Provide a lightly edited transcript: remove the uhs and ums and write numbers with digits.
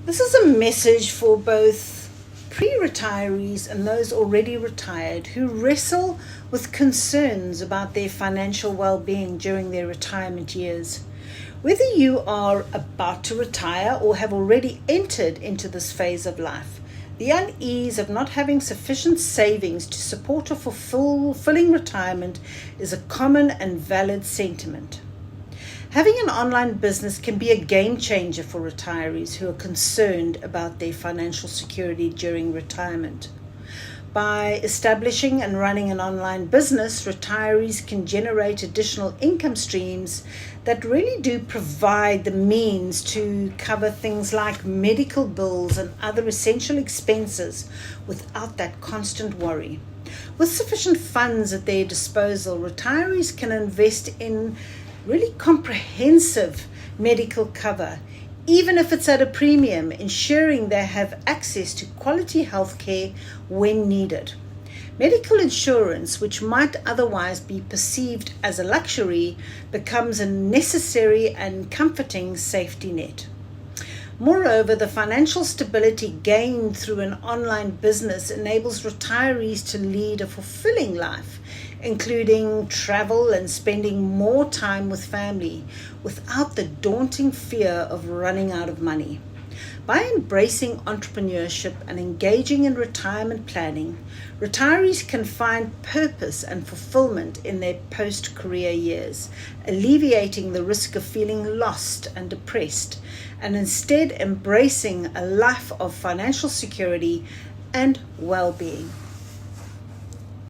This is a message for both pre-retirees and those already retired who wrestle with concerns about their financial well-being during their retirement years. Whether you are about to retire or have already entered into this phase of life, the unease of not having sufficient savings to support a fulfilling retirement is a common and valid sentiment. Having an online business can be a game changer for retirees who are concerned about their financial security during retirement. By establishing and running an online business, retirees can generate additional income streams that really do provide the means to cover things like medical bills and other essential expenses without that constant worry. With sufficient funds at their disposal, retirees can invest in really comprehensive medical cover, even if it's at a premium, ensuring they have access to quality health care when needed. Medical insurance, which might otherwise be perceived as a luxury, becomes a necessary and comforting safety net. Moreover, the financial stability gained through an online business enables retirees to lead a fulfilling life, including travel and spending more time with family without the daunting fear of running out of money. By embracing entrepreneurship and engaging in retirement planning, retirees can find purpose and fulfillment in their post-career years, alleviating the risk of feeling lost and depressed, and instead embracing a life of financial security and well-being.